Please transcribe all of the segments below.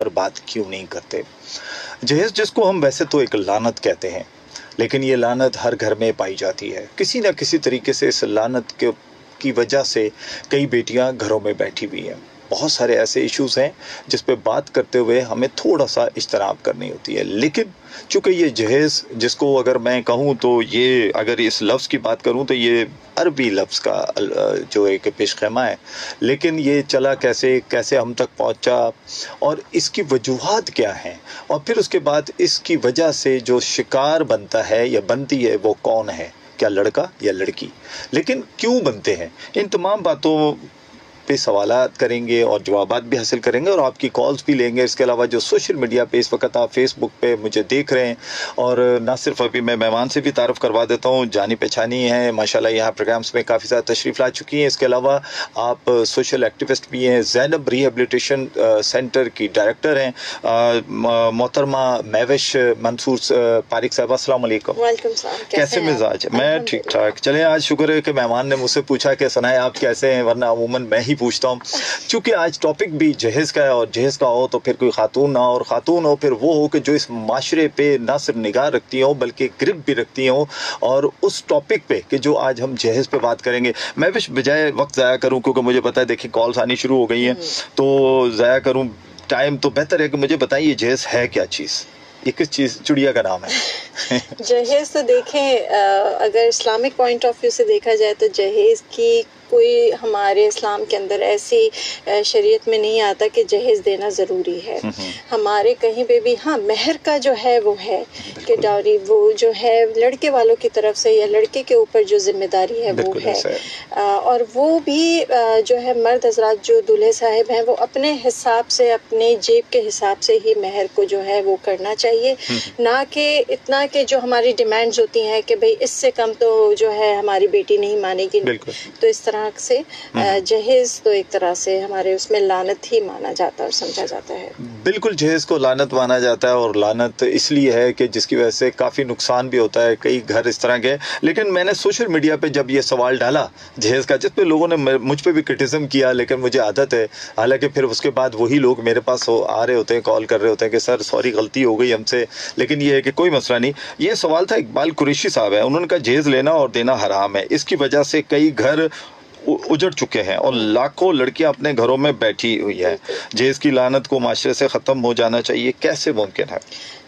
پر بات کیوں نہیں کرتے؟ جہیز جس کو ہم ویسے تو ایک لعنت کہتے ہیں، لیکن یہ لعنت ہر گھر میں پائی جاتی ہے. کسی نہ کسی طریقے سے اس لعنت کی وجہ سے کئی بیٹیاں گھروں میں بیٹھی ہوئی ہیں. بہت سارے ایسے ایشوز ہیں جس پہ بات کرتے ہوئے ہمیں تھوڑا سا اجتناب کرنی ہوتی ہے. لیکن چونکہ یہ جہیز جس کو اگر میں کہوں تو یہ اگر اس لفظ کی بات کروں تو یہ عربی لفظ کا جو ایک پیش خیمہ ہے، لیکن یہ چلا کیسے ہم تک پہنچا اور اس کی وجوہات کیا ہیں، اور پھر اس کے بعد اس کی وجہ سے جو شکار بنتا ہے یا بنتی ہے وہ کون ہے، کیا لڑکا یا لڑکی، لیکن کیوں بنتے ہیں. ان تمام باتوں پہ سوالات کریں گے اور جوابات بھی حاصل کریں گے اور آپ کی کالز بھی لیں گے. اس کے علاوہ جو سوشل میڈیا پہ اس وقت آپ فیس بک پہ مجھے دیکھ رہے ہیں، اور نہ صرف ابھی میں مہمان سے بھی تعارف کروا دیتا ہوں، جانی پہچانی ہیں ماشاءاللہ، یہاں پروگرامز میں کافی زیادہ تشریف لا چکی ہیں. اس کے علاوہ آپ سوشل ایکٹیوسٹ بھی ہیں، زینب ریہیبلیٹیشن سینٹر کی ڈائریکٹر ہیں. محترمہ مہوش منصور پارک صاحبہ، السلام علیکم. وعلیکم السلام. کیسے مزاج؟ میں ٹھیک ٹھاک. چلیں، آج شکر ہے کہ مہمان نے مجھ سے پوچھا کہ ثنائے آپ کیسے ہیں، ورنہ عموماً میں ہی پوچھتا ہوں. چونکہ آج ٹاپک بھی جہیز کا ہے، اور جہیز کا ہو تو پھر کوئی خاتون نہ ہو، اور خاتون ہو پھر وہ ہو کہ جو اس معاشرے پہ نہ صرف نگاہ رکھتی ہوں بلکہ گرپ بھی رکھتی ہوں. اور اس ٹاپک پہ کہ جو آج ہم جہیز پہ بات کریں گے، میں بجائے وقت ضائع کروں، کیونکہ مجھے پتا ہے دیکھیں کالز آنی شروع ہو گئی ہیں تو ضائع کروں ٹائم، تو بہتر ہے کہ مجھے بتائیے جہیز ہے کیا چیز، یہ کس چیز، چڑیا کا نام ہے؟ جہیز تو دیکھیں، اگر اسلامک پوائنٹ آف ویو سے دیکھا جائے تو جہیز کی کوئی ہمارے اسلام کے اندر ایسی شریعت میں نہیں آتا کہ جہیز دینا ضروری ہے. ہمارے کہیں پہ بھی ہاں مہر کا جو ہے وہ ہے کہ ڈاوری وہ جو ہے لڑکے والوں کی طرف سے یا لڑکے کے اوپر جو ذمہ داری ہے وہ ہے، اور وہ بھی جو ہے مرد حضرات جو دولہے صاحب ہیں وہ اپنے حساب سے، اپنے جیب کے حساب سے ہی مہر کو جو ہے وہ کرنا چاہیے، نہ کہ اتنا کہ جو ہماری ڈیمانڈز ہوتی ہیں کہ بھئی اس سے کم تو جو ہے ہماری بیٹی نہیں مانے گی. تو اس طرح سے جہیز تو ایک طرح سے ہمارے اس میں لعنت ہی مانا جاتا ہے اور سمجھا جاتا ہے. بالکل، جہیز کو لعنت مانا جاتا ہے، اور لعنت اس لیے ہے کہ جس کی وجہ سے کافی نقصان بھی ہوتا ہے، کئی گھر اس طرح کے. لیکن میں نے سوشل میڈیا پہ جب یہ سوال ڈالا جہیز کا، جس پہ لوگوں نے مجھ پہ بھی کرٹیزم کیا، لیکن مجھے عادت ہے، حالانکہ پھر اس کے بعد وہی لوگ میرے پاس آ رہے ہوتے ہیں، کال کر رہے ہوتے ہیں کہ سر سوری غلطی ہو گئی ہم سے، لیکن یہ ہے کہ کوئی مسئلہ نہیں. یہ سوال تھا اقبال قریشی صاحب ہے، انہوں نے کہا جہیز لینا اور دینا حرام ہے، اس کی وجہ سے کئی گھر اجڑ چکے ہیں اور لاکھوں لڑکیاں اپنے گھروں میں بیٹھی ہوئی ہیں. جہیز کی لعنت کو معاشرے سے ختم ہو جانا چاہیے، کیسے ممکن ہے؟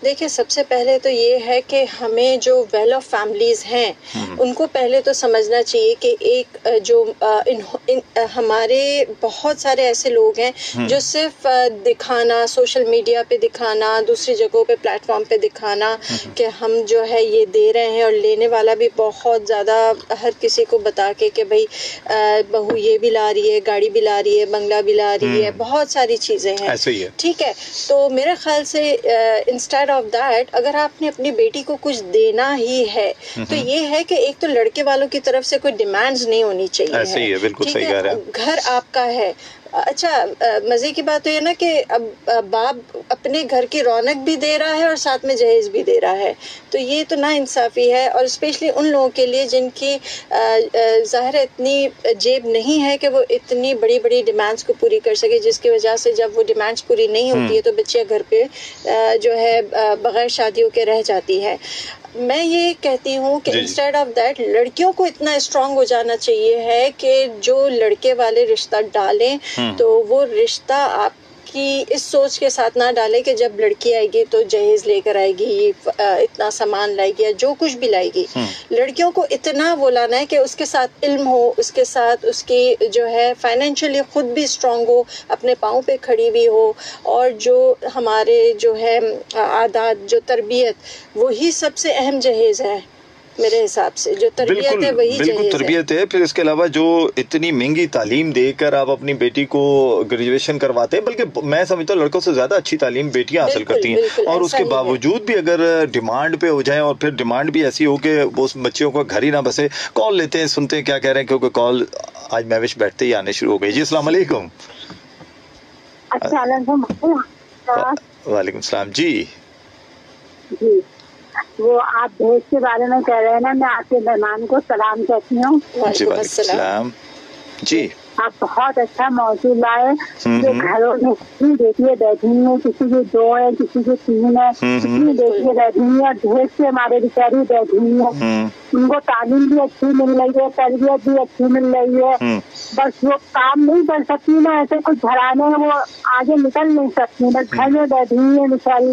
دیکھیں، سب سے پہلے تو یہ ہے کہ ہمیں جو ویل آف فیملیز ہیں ان کو پہلے تو سمجھنا چاہیے کہ ایک جو ہمارے بہت سارے ایسے لوگ ہیں جو صرف دکھانا، سوشل میڈیا پہ دکھانا، دوسری جگہوں پہ پلیٹ فارم پہ دکھانا کہ ہم جو ہے یہ دے رہے ہیں، اور لینے والا بھی بہت زیادہ ہر کسی کو بتا کے بھئی بہو یہ بھی لا رہی ہے، گاڑی بھی لا رہی ہے، بنگلہ بھی لا رہی ہے، بہت ساری چیزیں ہیں. ایسے ہی ہے. ٹھیک ہے، تو میرے خیال سے انسٹیڈ آف دیٹ اگر آپ نے اپنی بیٹی کو کچھ دینا ہی ہے تو یہ ہے کہ ایک تو لڑکے والوں کی طرف سے کوئی ڈیمانڈز نہیں ہونی چاہیے. ایسے ہی ہے، بالکل صحیح کہہ رہے ہیں. گھر آپ کا ہے. اچھا، مزے کی بات تو یہ نا کہ اب باپ اپنے گھر کی رونق بھی دے رہا ہے اور ساتھ میں جہیز بھی دے رہا ہے، تو یہ تو نا انصافی ہے. اور اسپیشلی ان لوگوں کے لیے جن کی ظاہر اتنی جیب نہیں ہے کہ وہ اتنی بڑی بڑی ڈیمانڈز کو پوری کر سکے، جس کی وجہ سے جب وہ ڈیمانڈز پوری نہیں ہوتی ہے تو بچیاں گھر پہ جو ہے بغیر شادیوں کے رہ جاتی ہے. میں یہ کہتی ہوں کہ انسٹیڈ آف دیٹ لڑکیوں کو اتنا اسٹرانگ ہو جانا چاہیے ہے کہ جو لڑکے والے رشتہ ڈالیں تو وہ رشتہ آپ کی اس سوچ کے ساتھ نہ ڈالے کہ جب لڑکی آئے گی تو جہیز لے کر آئے گی، اتنا سامان لائے گی یا جو کچھ بھی لائے گی. لڑکیوں کو اتنا وہ لانا ہے کہ اس کے ساتھ علم ہو، اس کے ساتھ اس کی جو ہے فائنینشلی خود بھی اسٹرانگ ہو، اپنے پاؤں پہ کھڑی بھی ہو، اور جو ہمارے جو ہے عادات، جو تربیت، وہی سب سے اہم جہیز ہے میرے حساب سے. جو تربیت ہے وہی جہیز ہے. بالکل تربیت ہے. پھر اس کے علاوہ جو اتنی مہنگی تعلیم دے کر آپ اپنی بیٹی کو گریجویشن کرواتے ہیں، بلکہ میں سمجھتا ہوں لڑکوں سے زیادہ اچھی تعلیم بیٹیاں حاصل کرتی ہیں، اور اس کے باوجود بھی اگر ڈیمانڈ پہ ہو جائیں، اور پھر ڈیمانڈ بھی ایسی ہو کہ وہ بچیوں کو گھر ہی نہ بسے. کال لیتے ہیں، سنتے ہیں کیا کہہ رہے ہیں، کیونکہ کال آج مہوش بیٹھتے ہی آنے شروع ہو گئی. جی السلام علیکم. وعلیکم السلام. جی وہ آپ جہیز کے بارے میں کہہ رہے ہیں نا، میں آپ کے مہمان کو سلام کہتی ہوں. جی وعلیکم السلام. جی آپ بہت اچھا موضوع لائے. جو گھروں میں کتنی بیٹیاں بیٹھی ہیں, کسی کی 2 ہے, کسی کی 3 ہے, کتنی بیٹیاں بیٹھی ہیں اور ڈھیر سے ہمارے بیچاری بیٹھی ہیں. ان کو تعلیم بھی اچھی مل رہی ہے, تربیت بھی اچھی مل رہی ہے, بس وہ کام نہیں کر سکتی نا, ایسے کچھ گھرانے میں وہ آگے نکل نہیں سکتی, بس گھر میں بیٹھی ہیں بیچاری.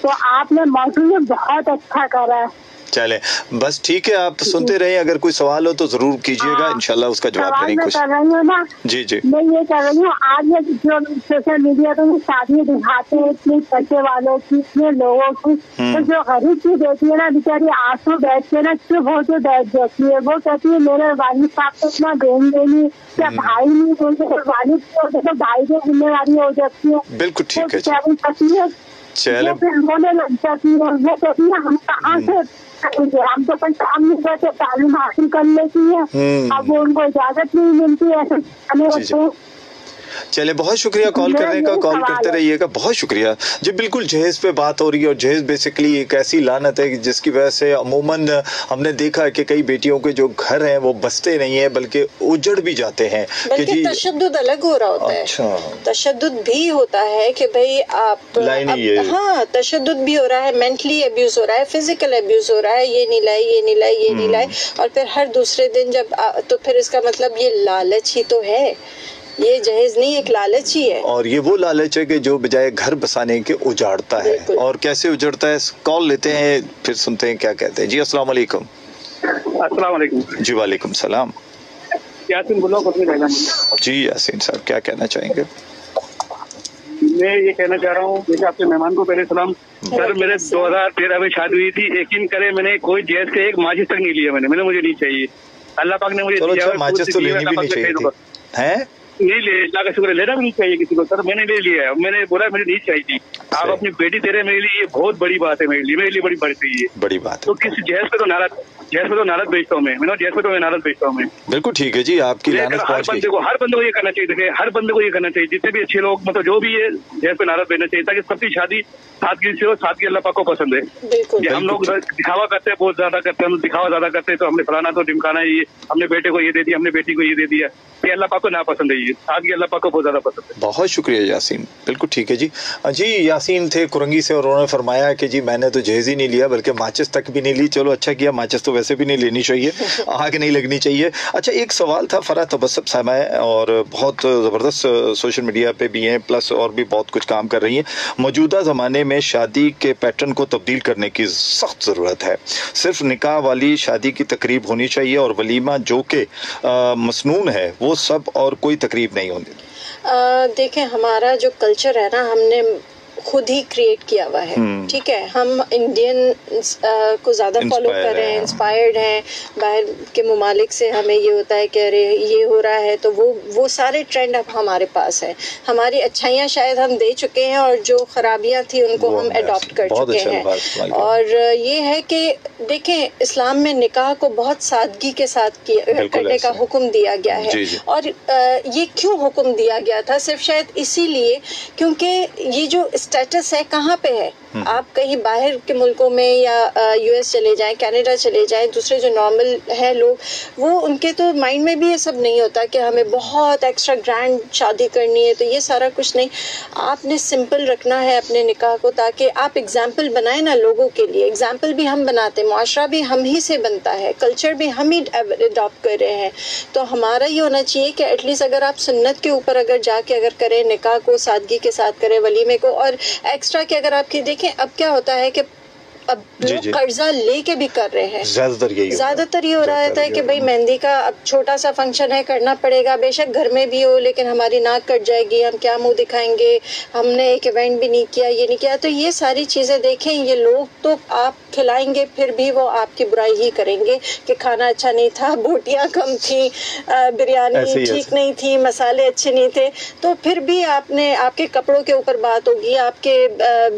تو آپ نے موضوع بہت اچھا کرا ہے. چلے بس ٹھیک ہے, آپ سنتے رہیں, اگر کوئی سوال ہو تو ضرور کیجیے گا, انشاءاللہ اس کا جواب دینے کی کوشش. کر رہی ہوں نا, جی جی میں یہ کر رہی ہوں, آج یہ جو سوشل میڈیا پہ شادی دکھاتے ہیں اتنے پیسے والوں کی, اتنے لوگوں کی, تو جو غریب کی بیٹی ہے نا بیچاری آنسو بیٹھ کے نا چپ ہو کے بیٹھ جاتی ہے. وہ کہتی ہے میرے والد صاحب کو اتنا دیں گے نہیں, کیا بھائی نہیں دیں گے, والد کو تو بھائی کی ذمہ داری ہو جاتی ہے. بالکل ٹھیک ہے. چلے بولنے لگ جاتی ہے, وہ کہتی ہے ہم کہاں سے ہم تو کوئی کام نہیں کرتے, تعلیم حاصل کر لیتی ہے, اب وہ ان کو اجازت نہیں ملتی ایسے. چلے بہت شکریہ کال کرنے کا, کال کرتے رہیے گا, بہت شکریہ. جی بالکل جہیز پہ بات ہو رہی ہے, اور جہیز بیسیکلی ایک ایسی لعنت ہے جس کی وجہ سے عموماً ہم نے دیکھا کہ کئی بیٹیوں کے جو گھر ہیں وہ بستے نہیں ہیں بلکہ اجڑ بھی جاتے ہیں. بلکہ تشدد الگ ہو رہا ہوتا ہے, تشدد بھی ہوتا ہے کہ بھئی آپ, ہاں تشدد بھی ہو رہا ہے, مینٹلی ابیوز ہو رہا ہے, فزیکل ابیوز ہو رہا ہے, یہ نہیں لائے, یہ نہیں لائے, یہ نہیں لائے, اور پھر ہر دوسرے دن جب, تو پھر اس کا مطلب یہ لالچ ہی تو ہے, یہ جہیز نہیں ایک لالچ ہی ہے. اور یہ وہ لالچ ہے کہ جو بجائے گھر بسانے کے اجاڑتا ہے. اور کیسے اجڑتا ہے, کال لیتے ہیں پھر سنتے ہیں کیا کہتے ہیں. جی السلام علیکم. السلام علیکم. جی وعلیکم السلام. یاسین بولو. جی یاسین صاحب کیا کہنا چاہیں گے؟ میں یہ کہنا چاہ رہا ہوں, جیسے آپ کے مہمان کو پہلے سلام. سر میرے 2013 میں شادی ہوئی تھی, یقین کرے میں نے کوئی جہیز کے ایک ماچس تک نہیں لیا, میں نے مجھے نہیں چاہیے, اللہ پاک نے مجھے دیا, ماچس تو لینی بھی نہیں چاہیے تھی. نہیں لے, اللہ کا شکر ہے, لینا بھی نہیں چاہیے کسی کو. سر میں نے لے لیا ہے, میں نے بولا مجھے نہیں چاہیے تھی. آپ اپنی بیٹی دے رہے میرے لیے, یہ بہت بڑی بات ہے میرے لیے بڑی بات ہے, یہ بڑی بات ہے. تو کسی جہیز پہ تو نعرت بیچتا ہوں میں, جہیز پہ تو میں نعرت بیچتا ہوں میں. بالکل ٹھیک ہے جی, آپ کی لعنت پہنچ گئی. ہر بندے کو یہ کرنا چاہیے, دیکھیں ہر بندے کو یہ کرنا چاہیے, جتنے بھی اچھے لوگ مطلب جو بھی ہے جہیز پہ نعرت بیچنا چاہیے, تاکہ سب کی شادی سادگی سے ہو, سادگی اللہ پاک کو پسند ہے. ہم لوگ دکھاوا کرتے ہیں, بہت زیادہ کرتے ہیں, ہم دکھاوا زیادہ کرتے ہیں, تو ہم نے فلانا تو ڈمکانا ہے, یہ ہم نے بیٹے کو یہ دے دیا, ہم نے بیٹی کو یہ دے دیا, یہ اللہ پاک کو نہ پسند ہے, یہ سادگی اللہ پاک کو بہت زیادہ پسند ہے. بہت شکریہ یاسین, بالکل ٹھیک ہے جی. جی یاسین تھے کرنگی سے, اور انہوں نے فرمایا کہ جی میں نے تو جہیز ہی نہیں لیا, بلکہ ماچس تک بھی نہیں لی. چلو اچھا کیا, ماچس تو ویسے بھی نہیں لینی چاہیے, آگ نہیں لگنی چاہیے. اچھا ایک سوال تھا, فرح تبسم صاحبہ ہے اور بہت زبردست سوشل میڈیا پہ بھی ہیں, پلس اور بھی بہت کچھ کام کر رہی ہیں. موجودہ زمانے میں شادی کے پیٹرن کو تبدیل کرنے کی سخت ضرورت ہے. صرف نکاح والی شادی کی تقریب ہونی چاہیے, اور ولیمہ جو کہ مسنون ہے وہ سب, اور کوئی تقریب نہیں ہونی. دیکھیں ہمارا جو کلچر ہے نا, ہم نے خود ہی کریٹ کیا ہوا ہے, ٹھیک ہے, ہم انڈین کو زیادہ فالو کر رہے ہیں, انسپائرڈ ہیں باہر کے ممالک سے. ہمیں یہ ہوتا ہے کہ ارے یہ ہو رہا ہے, تو وہ سارے ٹرینڈ اب ہمارے پاس ہیں. ہماری اچھائیاں شاید ہم دے چکے ہیں, اور جو خرابیاں تھیں ان کو ہم اڈاپٹ کر چکے ہیں. اور یہ ہے کہ دیکھیں اسلام میں نکاح کو بہت سادگی کے ساتھ کرنے کا حکم دیا گیا ہے. اور یہ کیوں حکم دیا گیا تھا, صرف شاید اسی لیے کیونکہ یہ جو اسٹیٹس ہے کہاں پہ ہے. آپ کہیں باہر کے ملکوں میں یا یو ایس چلے جائیں, کینیڈا چلے جائیں, دوسرے جو نارمل ہے لوگ, وہ ان کے تو مائنڈ میں بھی یہ سب نہیں ہوتا کہ ہمیں بہت ایکسٹرا گرینڈ شادی کرنی ہے. تو یہ سارا کچھ نہیں, آپ نے سمپل رکھنا ہے اپنے نکاح کو, تاکہ آپ اگزامپل بنائیں نا لوگوں کے لیے. اگزامپل بھی ہم بناتے, معاشرہ بھی ہم ہی سے بنتا ہے, کلچر بھی ہم ہی اڈاپٹ کر رہے ہیں. تو ہمارا یہ ہونا چاہیے کہ ایٹ لیسٹ اگر آپ سنت کے اوپر اگر جا کے اگر کریں, نکاح کو سادگی کے ساتھ کریں, ولیمے کو, اور ایکسٹرا کہ اگر آپ کی دیکھیں اب کیا ہوتا ہے کہ اب لوگ قرضہ لے کے بھی کر رہے ہیں. زیادہ تر یہ ہو رہا ہے کہ بھئی مہندی کا اب چھوٹا سا فنکشن ہے, کرنا پڑے گا, بے شک گھر میں بھی ہو, لیکن ہماری ناک کٹ جائے گی, ہم کیا منہ دکھائیں گے, ہم نے ایک ایونٹ بھی نہیں کیا, یہ نہیں کیا. تو یہ ساری چیزیں دیکھیں, یہ لوگ تو آپ کھلائیں گے پھر بھی وہ آپ کی برائی ہی کریں گے کہ کھانا اچھا نہیں تھا, بوٹیاں کم تھیں, بریانی ٹھیک نہیں تھی, مسالے اچھے نہیں تھے. تو پھر بھی آپ کے کپڑوں کے اوپر بات ہوگی, آپ کے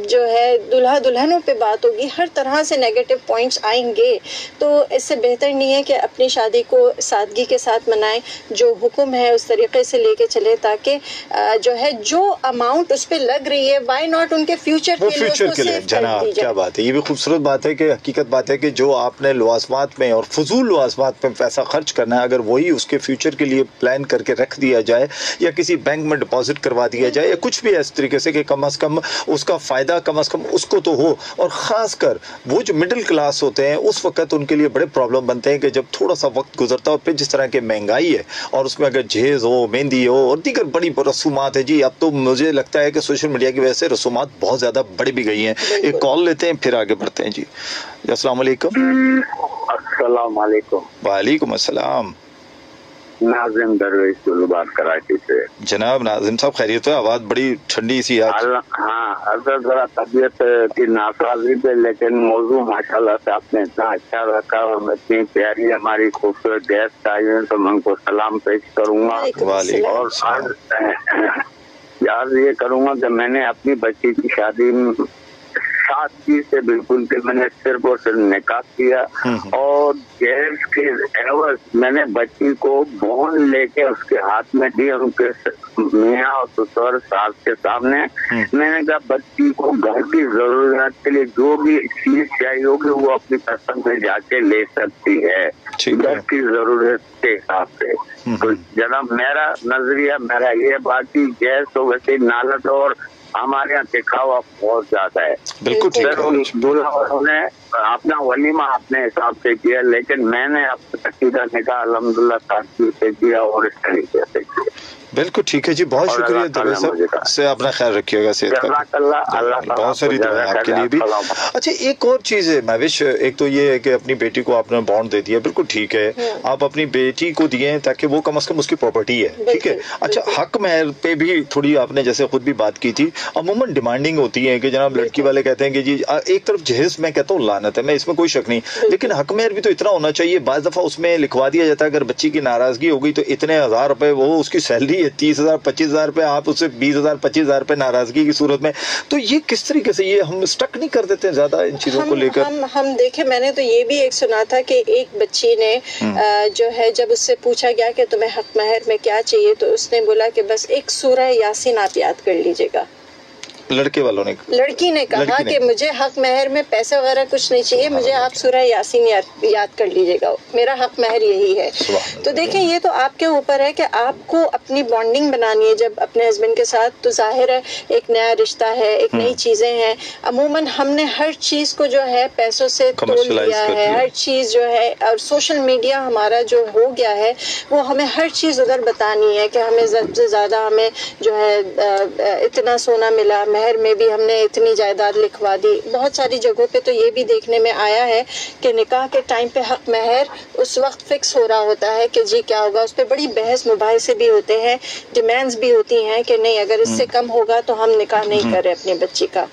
جو ہے دلہا دلہنوں پہ بات ہوگی, ہر طرح سے نیگیٹو پوائنٹس آئیں گے. تو اس سے بہتر نہیں ہے کہ اپنی شادی کو سادگی کے ساتھ منائیں, جو حکم ہے اس طریقے سے لے کے چلے, تاکہ جو ہے جو اماؤنٹ اس پہ لگ رہی ہے وائی ناٹ ان کے فیوچر کے لیے. جناب کیا بات ہے, یہ بھی خوبصورت بات ہے کہ حقیقت بات ہے کہ جو آپ نے لوازمات میں اور فضول لوازمات میں پیسہ خرچ کرنا ہے, اگر وہی اس کے فیوچر کے لیے پلان کر کے رکھ دیا جائے یا کسی بینک میں ڈپازٹ کروا دیا جائے یا کچھ بھی اس طریقے سے کہ کم از کم اس کا فائدہ کم از کم اس کو تو ہو. اور خاص کر وہ جو مڈل کلاس ہوتے ہیں اس وقت ان کے لیے بڑے پرابلم بنتے ہیں کہ جب تھوڑا سا وقت گزرتا ہے اور پھر جس طرح کی مہنگائی ہے اور اس میں اگر جہیز ہو, مہندی ہو اور دیگر بڑی رسومات ہے. جی اب تو مجھے لگتا ہے کہ سوشل میڈیا کی وجہ سے رسومات بہت زیادہ بڑھ بھی گئی ہیں. ایک کال لیتے ہیں پھر آگے بڑھتے ہیں. جی السلام علیکم. السلام علیکم. وعلیکم السلام. ناظم درویش گلو بات کراچی سے. جناب ناظم صاحب خیریت ہے؟ آواز بڑی ٹھنڈی سی آج. ہاں اگر ذرا طبیعت کی ناسازی پہ, لیکن موضوع ماشاءاللہ سے آپ نے اتنا اچھا رکھا اور اتنی پیاری ہماری خوبصورت گیسٹ آئی ہیں تو میں ان کو سلام پیش کروں گا. اور یاد یہ کروں گا کہ میں نے اپنی بچی کی شادی سادگی سے بالکل کہ میں نے صرف اور صرف نکاح کیا اور جہیز کے عوض میں نے بچی کو بون لے کے اس کے ہاتھ میں دی, ان کے میاں اور سسر ساس کے سامنے. میں نے کہا بچی کو گھر کی ضرورت کے لیے جو بھی چیز چاہیے ہوگی وہ اپنی پسند سے جا کے لے سکتی ہے گھر کی ضرورت کے حساب سے. تو جناب میرا نظریہ میرا یہ, باقی جہیز تو ویسے نالت اور ہمارے یہاں دکھاوا بہت زیادہ ہے. بالکل دلہا نے اپنا ولیمہ اپنے حساب سے کیا, لیکن میں نے اپنا عقیدہ نکاح الحمدللہ تاکید سے کیا اور اس طریقے سے کیا. بالکل ٹھیک ہے جی, بہت شکریہ دبے صاحب سے, اپنا خیال رکھیے گا, صحت کا بہت ساری دعائیں آپ کے لیے بھی. اچھا ایک اور چیز ہے مہوش, ایک تو یہ ہے کہ اپنی بیٹی کو آپ نے بانڈ دے دیا, بالکل ٹھیک ہے, آپ اپنی بیٹی کو دیے تاکہ وہ کم از کم اس کی پراپرٹی ہے, ٹھیک ہے. اچھا حق مہر پہ بھی تھوڑی آپ نے جیسے خود بھی بات کی تھی, عموماً ڈیمانڈنگ ہوتی ہے کہ جناب لڑکی والے کہتے ہیں کہ جی ایک طرف جہیز میں کہتا ہوں لعنت ہے, میں اس میں کوئی شک نہیں, لیکن حق مہر بھی تو اتنا ہونا چاہیے. بعض دفعہ اس میں لکھوا دیا جاتا ہے اگر بچی کی ناراضگی ہو گئی تو اتنے 1000 روپے, وہ اس کی سیلری ہے 30,000 25,000 روپے, آپ اسے 20,000 25,000 روپے ناراضگی کی صورت میں. تو یہ کس طریقے سے یہ ہم اسٹک نہیں کر دیتے زیادہ ان چیزوں کو لے کر؟ ہم دیکھیں, میں نے تو یہ بھی ایک سنا تھا کہ ایک بچی نے جو ہے جب اس سے پوچھا گیا کہ تمہیں حق مہر میں کیا چاہیے تو اس نے بولا کہ بس ایک سورہ یاسین آپ یاد کر لیجیے گا. لڑکے والوں نے, لڑکی نے کہا کہ مجھے حق مہر میں پیسے وغیرہ کچھ نہیں چاہیے, مجھے آپ سورہ یاسین یاد کر لیجیے گا, میرا حق مہر یہی ہے. تو دیکھیں یہ تو آپ کے اوپر ہے کہ آپ کو اپنی بانڈنگ بنانی ہے جب اپنے ہسبینڈ کے ساتھ, تو ظاہر ہے ایک نیا رشتہ ہے, ایک نئی چیزیں ہیں. عموماً ہم نے ہر چیز کو جو ہے پیسوں سے تول لیا ہے, ہر چیز جو ہے, اور سوشل میڈیا ہمارا جو ہو گیا ہے وہ ہمیں ہر چیز ادھر بتانی ہے کہ ہمیں زیادہ سے زیادہ ہمیں جو ہے اتنا سونا ملا, مہر میں بھی ہم نے اتنی جائیداد لکھوا دی. بہت ساری جگہوں پہ تو یہ بھی دیکھنے میں آیا ہے کہ نکاح کے ٹائم پہ حق مہر اس وقت فکس ہو رہا ہوتا ہے کہ جی کیا ہوگا, اس پہ بڑی بحث مباحثے بھی ہوتے ہیں, ڈیمانڈز بھی ہوتی ہیں کہ نہیں اگر اس سے کم ہوگا تو ہم نکاح نہیں کر رہے اپنی بچی کا.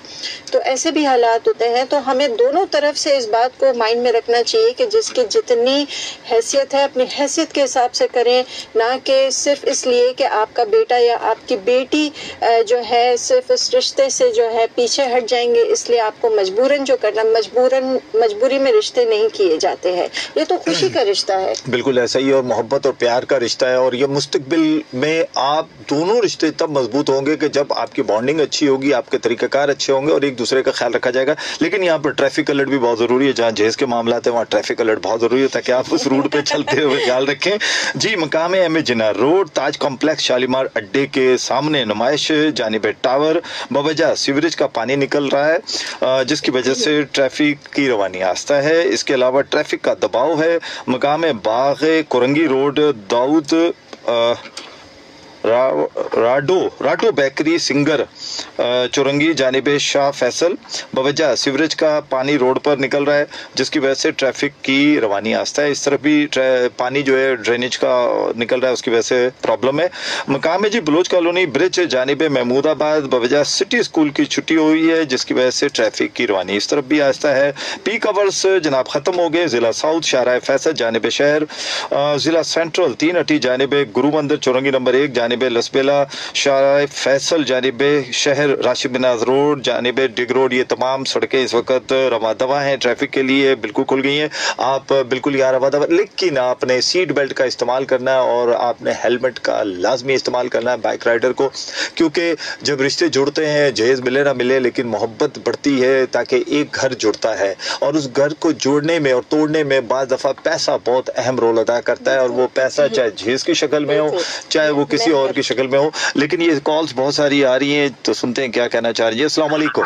تو ایسے بھی حالات ہوتے ہیں. تو ہمیں دونوں طرف سے اس بات کو مائنڈ میں رکھنا چاہیے کہ جس کی جتنی حیثیت ہے اپنی حیثیت کے حساب سے کریں, نہ کہ صرف اس لیے کہ آپ کا بیٹا یا آپ کی بیٹی جو ہے صرف اس رشتے سے جو ہے پیچھے ہٹ جائیں گے اس لیے آپ کو مجبوراً جو کرنا, مجبوری میں رشتے نہیں کیے جاتے ہیں. یہ تو خوشی کا رشتہ ہے. بالکل ایسا ہی, اور محبت اور پیار کا رشتہ ہے, اور یہ مستقبل میں آپ دونوں رشتے تب مضبوط ہوں گے کہ جب آپ کی بانڈنگ اچھی ہوگی, آپ کے طریقہ کار اچھے ہوں گے اور ایک دوسرے کا خیال رکھا جائے گا. لیکن یہاں پر ٹریفک الرٹ بھی بہت ضروری ہے, جہاں جہیز کے معاملات ہیں وہاں ٹریفک الرٹ بہت ضروری ہے تاکہ آپ اس روٹ پہ چلتے ہوئے خیال رکھیں. جی مقام ایم جنار روڈ, تاج کمپلیکس, شالیمار اڈے کے سامنے نمائش جانب ٹاور, بوجہ سیوریج کا پانی نکل رہا ہے جس کی وجہ سے ٹریفک کی روانی آہستہ ہے. اس کے علاوہ ٹریفک کا دباؤ ہے. مقام باغ کورنگی روڈ, داؤد راڈو بیکری, سنگر چورنگی جانب شاہ فیصل, بوجہ سیوریج کا پانی روڈ پر نکل رہا ہے جس کی وجہ سے ٹریفک کی روانی آہستہ ہے. اس طرف بھی پانی جو ہے ڈرینیج کا نکل رہا ہے, اس کی وجہ سے پرابلم ہے. مقام ہے جی بلوچ کالونی برج جانب محمود آباد, بوجہ سٹی اسکول کی چھٹی ہوئی ہے جس کی وجہ سے ٹریفک کی روانی اس طرف بھی آہستہ ہے. پیک آورز جناب ختم ہو گئے. ضلع ساؤتھ شاہراہ فیصل جانب شہر, ضلع سینٹرل 3 اٹی جانب گرو مندر چورنگی نمبر 1 جانب جانب لسبیلا شارع فیصل، جانب شہر راشد بن ناز روڈ، جانب ڈگ روڈ، یہ تمام سڑکیں اس وقت رواں دواں ہیں، ٹریفک کے لیے بالکل کھل گئی ہیں. آپ بالکل یہاں رواں دواں، لیکن آپ نے سیٹ بیلٹ کا استعمال کرنا ہے اور آپ نے ہیلمٹ کا لازمی استعمال کرنا ہے بائک رائڈر کو، کیونکہ جب رشتے جڑتے ہیں جہیز ملے نہ ملے لیکن محبت بڑھتی ہے، تاکہ ایک گھر جڑتا ہے اور اس گھر کو جوڑنے میں اور توڑنے میں بعض دفعہ پیسہ بہت اہم رول ادا کرتا ہے، اور وہ پیسہ چاہے جہیز کی شکل میں ہو چاہے وہ کسی اور کی شکل میں ہو. لیکن یہ کالز بہت ساری آ رہی ہیں تو سنتے ہیں کیا کہنا چاہ رہی ہے. السلام علیکم.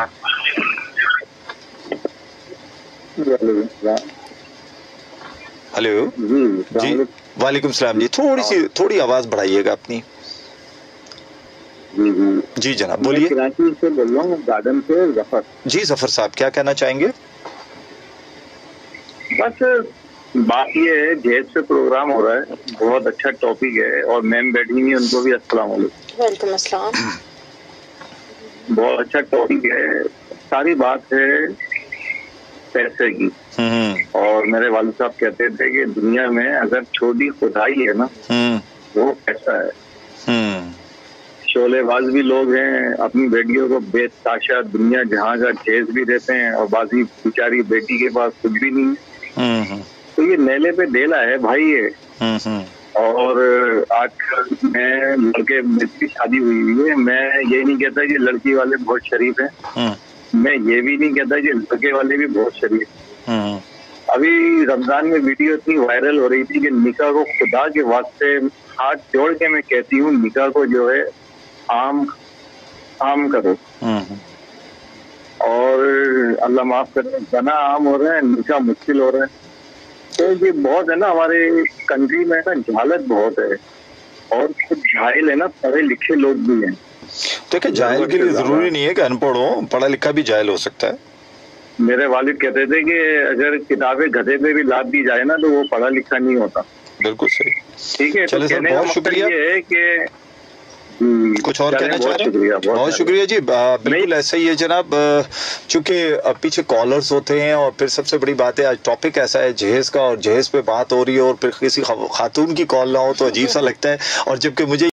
ہلو جی وعلیکم السلام جی، تھوڑی آواز بڑھائیے گا اپنی. جی جناب بولیے. کراچی سے بول رہا ہوں، گارڈن سے ظفر. جی ظفر صاحب کیا کہنا چاہیں گے؟ بس بات یہ ہے، جہیز سے پروگرام ہو رہا ہے، بہت اچھا ٹاپک ہے، اور میم بیٹھی ہوئی ہیں ان کو بھی السلام علیکم. وعلیکم السلام. بہت اچھا ٹاپک ہے. ساری بات ہے پیسے کی، اور میرے والد صاحب کہتے تھے کہ دنیا میں اگر چھوٹی خدائی ہے نا وہ پیسہ ہے. شعلے باز بھی لوگ ہیں، اپنی بیٹیوں کو بے تاشا دنیا جہاں کا جہیز بھی دیتے ہیں، اور بازی بیچاری بیٹی کے پاس کچھ بھی نہیں. تو یہ نیلے پہ ڈیلا ہے بھائی یہ. اور آج کل میں لڑکے کی شادی ہوئی ہے، میں یہ نہیں کہتا کہ لڑکی والے بہت شریف ہیں، میں یہ بھی نہیں کہتا کہ لڑکے والے بھی بہت شریف ہیں. ابھی رمضان میں ویڈیو اتنی وائرل ہو رہی تھی کہ نکاح کو خدا کے واسطے ہاتھ جوڑ کے میں کہتی ہوں نکاح کو جو ہے عام کرو. اور اللہ معاف کرے، زنا عام ہو رہا ہے، نکاح مشکل ہو رہا ہے. تو یہ بہت ہے نا، ہمارے کنٹری میں نا جہالت بہت ہے، اور کچھ جاہل ہے نا، پڑھے لکھے لوگ بھی ہیں. دیکھیں جاہل کے لیے ضروری نہیں ہے کہ ان پڑھ ہو، پڑھا لکھا بھی جاہل ہو سکتا ہے. میرے والد کہتے تھے کہ اگر کتابیں گدھے پہ بھی لاد دی جائے نا تو وہ پڑھا لکھا نہیں ہوتا. بالکل صحیح. ٹھیک ہے، چلے سر بہت شکریہ. یہ ہے کہ کچھ اور کہنا چاہ رہے ہیں؟ بہت شکریہ جی. بالکل ایسا ہی ہے جناب، چونکہ پیچھے کالرز ہوتے ہیں، اور پھر سب سے بڑی بات ہے آج ٹاپک ایسا ہے جہیز کا، اور جہیز پہ بات ہو رہی ہے اور پھر کسی خاتون کی کال نہ ہو تو عجیب سا لگتا ہے. اور جبکہ مجھے